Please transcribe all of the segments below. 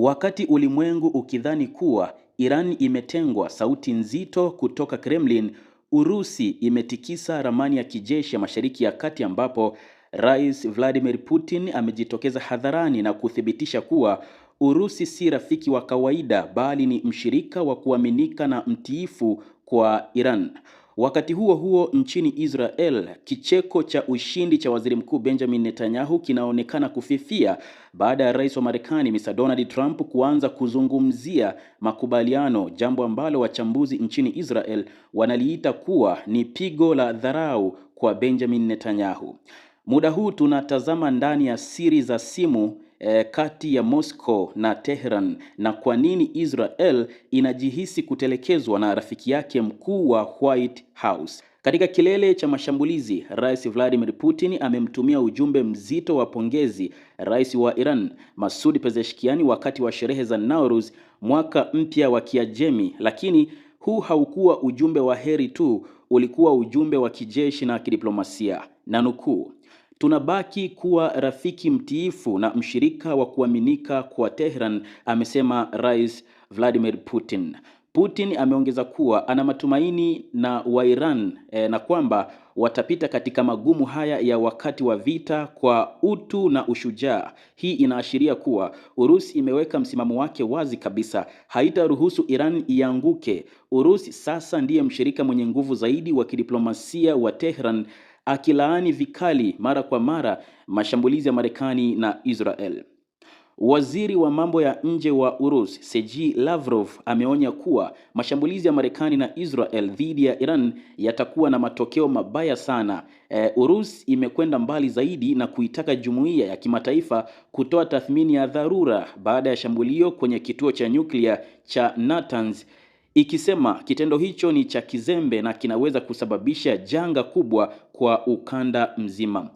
Wakati ulimwengu ukidhani kuwa Iran imetengwa sauti nzito kutoka Kremlin, Urusi imetikisa ramani ya kijeshi ya Mashariki ya Kati ambapo Rais Vladimir Putin amejitokeza hadharani na kuthibitisha kuwa Urusi si rafiki wa kawaida bali ni mshirika wa kuaminika na mtiifu kwa Iran. Wakati huo huo, nchini Israel, kicheko cha ushindi cha Waziri Mkuu Benjamin Netanyahu kinaonekana kufifia baada ya Rais wa Marekani Mr. Donald Trump kuanza kuzungumzia makubaliano, jambo ambalo wachambuzi nchini Israel wanaliita kuwa ni pigo la dharau kwa Benjamin Netanyahu. Muda huu tunatazama ndani ya siri za simu kati ya Moscow na Tehran na kwa nini Israel inajihisi kutelekezwa na rafiki yake mkuu wa White House. Katika kilele cha mashambulizi, Rais Vladimir Putin amemtumia ujumbe mzito wa pongezi Rais wa Iran Masoud Pezeshkian wakati wa sherehe za Nowruz, mwaka mpya wa Kiajemi, lakini huu haukuwa ujumbe wa heri tu, ulikuwa ujumbe wa kijeshi na kidiplomasia. Na nukuu, "Tunabaki kuwa rafiki mtiifu na mshirika wa kuaminika kwa Tehran," amesema Rais Vladimir Putin. Putin ameongeza kuwa ana matumaini na wa Iran na kwamba watapita katika magumu haya ya wakati wa vita kwa utu na ushujaa. Hii inaashiria kuwa Urusi imeweka msimamo wake wazi kabisa, haitaruhusu Iran ianguke. Urusi sasa ndiye mshirika mwenye nguvu zaidi wa kidiplomasia wa Tehran, akilaani vikali mara kwa mara mashambulizi ya Marekani na Israel. Waziri wa mambo ya nje wa Urusi, Sergei Lavrov, ameonya kuwa mashambulizi ya Marekani na Israel dhidi ya Iran yatakuwa na matokeo mabaya sana. Urusi imekwenda mbali zaidi na kuitaka jumuiya ya kimataifa kutoa tathmini ya dharura baada ya shambulio kwenye kituo cha nyuklia cha Natanz, ikisema kitendo hicho ni cha kizembe na kinaweza kusababisha janga kubwa kwa ukanda mzima.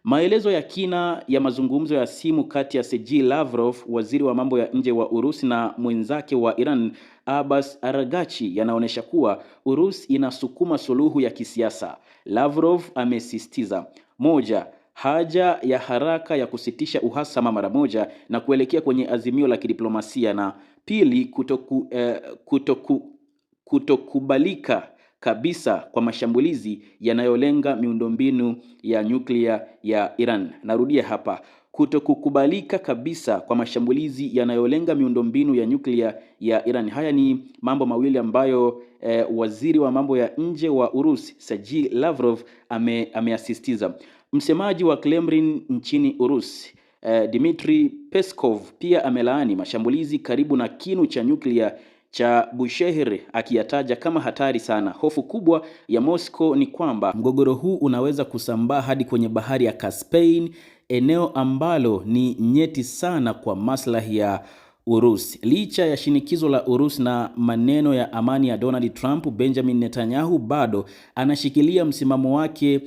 Maelezo ya kina ya mazungumzo ya simu kati ya Sergei Lavrov, waziri wa mambo ya nje wa Urusi, na mwenzake wa Iran Abbas Araghchi yanaonyesha kuwa Urusi inasukuma suluhu ya kisiasa. Lavrov amesisitiza: moja, haja ya haraka ya kusitisha uhasama mara moja na kuelekea kwenye azimio la kidiplomasia, na pili, kutokubalika kabisa kwa mashambulizi yanayolenga miundombinu ya nyuklia ya Iran. Narudia hapa, kutokukubalika kabisa kwa mashambulizi yanayolenga miundombinu ya nyuklia ya Iran. Haya ni mambo mawili ambayo waziri wa mambo ya nje wa Urusi Sergei Lavrov ameasisitiza. Msemaji wa Kremlin nchini Urusi Dmitry Peskov pia amelaani mashambulizi karibu na kinu cha nyuklia cha Bushehr, akiyataja kama hatari sana. Hofu kubwa ya Moscow ni kwamba mgogoro huu unaweza kusambaa hadi kwenye bahari ya Caspian, eneo ambalo ni nyeti sana kwa maslahi ya Urusi. Licha ya shinikizo la Urusi na maneno ya amani ya Donald Trump, Benjamin Netanyahu bado anashikilia msimamo wake,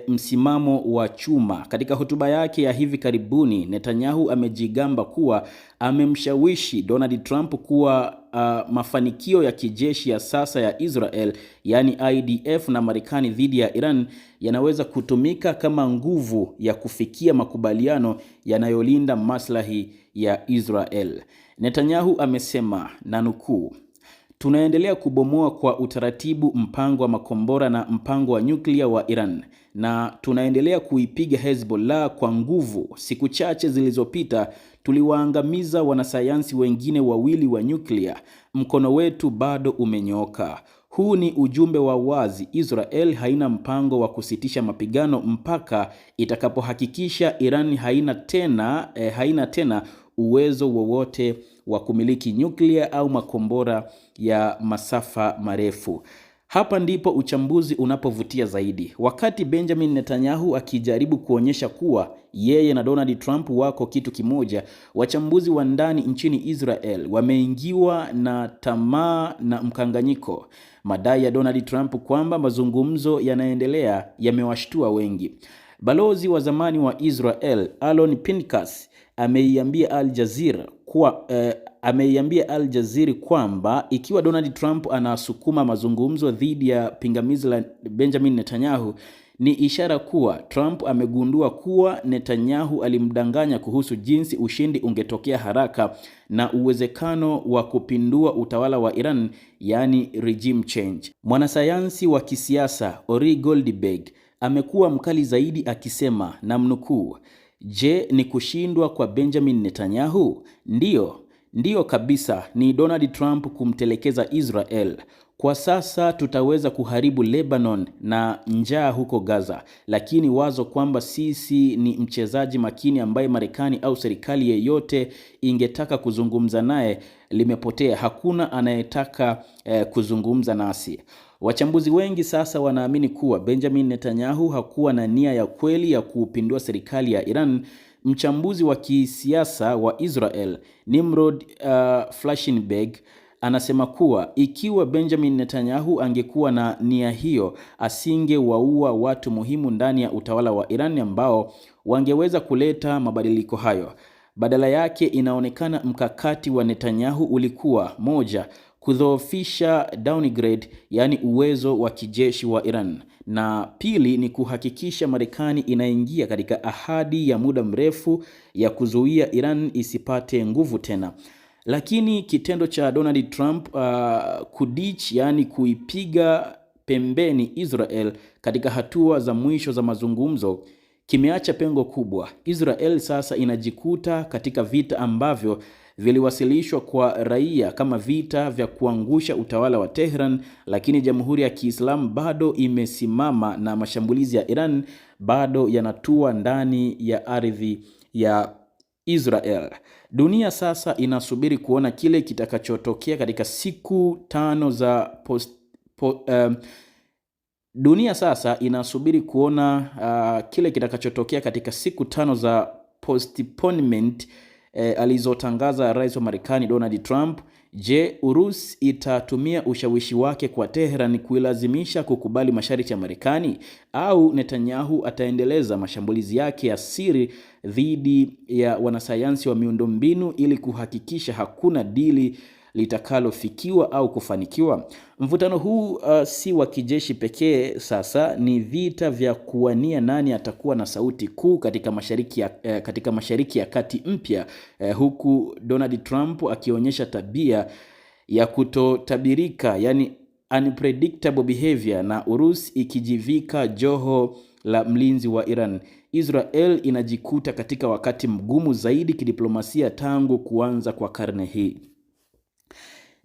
msimamo wa chuma. Katika hotuba yake ya hivi karibuni, Netanyahu amejigamba kuwa amemshawishi Donald Trump kuwa mafanikio ya kijeshi ya sasa ya Israel, yani IDF, na Marekani dhidi ya Iran yanaweza kutumika kama nguvu ya kufikia makubaliano yanayolinda maslahi ya Israel. Netanyahu amesema, na nukuu, "Tunaendelea kubomoa kwa utaratibu mpango wa makombora na mpango wa nyuklia wa Iran, na tunaendelea kuipiga Hezbollah kwa nguvu. Siku chache zilizopita tuliwaangamiza wanasayansi wengine wawili wa nyuklia. Mkono wetu bado umenyooka." Huu ni ujumbe wa wazi: Israel haina mpango wa kusitisha mapigano mpaka itakapohakikisha Iran haina tena uwezo wowote wa kumiliki nyuklia au makombora ya masafa marefu. Hapa ndipo uchambuzi unapovutia zaidi. Wakati Benjamin Netanyahu akijaribu kuonyesha kuwa yeye na Donald Trump wako kitu kimoja, wachambuzi wa ndani nchini Israel wameingiwa na tamaa na mkanganyiko. Madai ya Donald Trump kwamba mazungumzo yanaendelea yamewashtua wengi. Balozi wa zamani wa Israel Alon Pinkas ameiambia Al Jazeera kwamba ikiwa Donald Trump anasukuma mazungumzo dhidi ya pingamizi la Benjamin Netanyahu, ni ishara kuwa Trump amegundua kuwa Netanyahu alimdanganya kuhusu jinsi ushindi ungetokea haraka na uwezekano wa kupindua utawala wa Iran, yani regime change. Mwanasayansi wa kisiasa Ori Goldberg amekuwa mkali zaidi akisema, namnukuu, "Je, ni kushindwa kwa Benjamin Netanyahu? Ndiyo kabisa, ni Donald Trump kumtelekeza Israel. Kwa sasa tutaweza kuharibu Lebanon na njaa huko Gaza, lakini wazo kwamba sisi ni mchezaji makini ambaye Marekani au serikali yeyote ingetaka kuzungumza naye limepotea. Hakuna anayetaka kuzungumza nasi." Wachambuzi wengi sasa wanaamini kuwa Benjamin Netanyahu hakuwa na nia ya kweli ya kupindua serikali ya Iran. Mchambuzi wa kisiasa wa Israel, Nimrod Flashenberg, anasema kuwa ikiwa Benjamin Netanyahu angekuwa na nia hiyo, asingewaua watu muhimu ndani ya utawala wa Iran ambao wangeweza kuleta mabadiliko hayo. Badala yake, inaonekana mkakati wa Netanyahu ulikuwa: moja, kudhoofisha downgrade, yani uwezo wa kijeshi wa Iran, na pili ni kuhakikisha Marekani inaingia katika ahadi ya muda mrefu ya kuzuia Iran isipate nguvu tena. Lakini kitendo cha Donald Trump kuditch, yani kuipiga pembeni Israel katika hatua za mwisho za mazungumzo, kimeacha pengo kubwa. Israel sasa inajikuta katika vita ambavyo viliwasilishwa kwa raia kama vita vya kuangusha utawala wa Tehran, lakini Jamhuri ya Kiislamu bado imesimama na mashambulizi ya Iran bado yanatua ndani ya ardhi ya Israel. Dunia sasa inasubiri kuona kile kitakachotokea katika siku tano za postponement alizotangaza rais wa Marekani Donald Trump. Je, Urusi itatumia ushawishi wake kwa Tehran kuilazimisha kukubali masharti ya Marekani, au Netanyahu ataendeleza mashambulizi yake ya siri dhidi ya wanasayansi wa miundombinu ili kuhakikisha hakuna dili litakalofikiwa au kufanikiwa? Mvutano huu si wa kijeshi pekee. Sasa ni vita vya kuwania nani atakuwa na sauti kuu katika mashariki ya kati mpya, huku Donald Trump akionyesha tabia ya kutotabirika, yani unpredictable behavior, na Urusi ikijivika joho la mlinzi wa Iran. Israel inajikuta katika wakati mgumu zaidi kidiplomasia tangu kuanza kwa karne hii.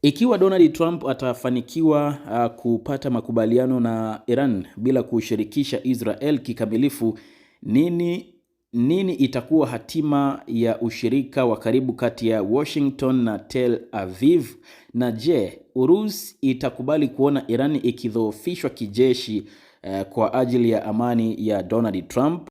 Ikiwa Donald Trump atafanikiwa kupata makubaliano na Iran bila kushirikisha Israel kikamilifu, nini itakuwa hatima ya ushirika wa karibu kati ya Washington na Tel Aviv? Na je, Urusi itakubali kuona Iran ikidhoofishwa kijeshi kwa ajili ya amani ya Donald Trump?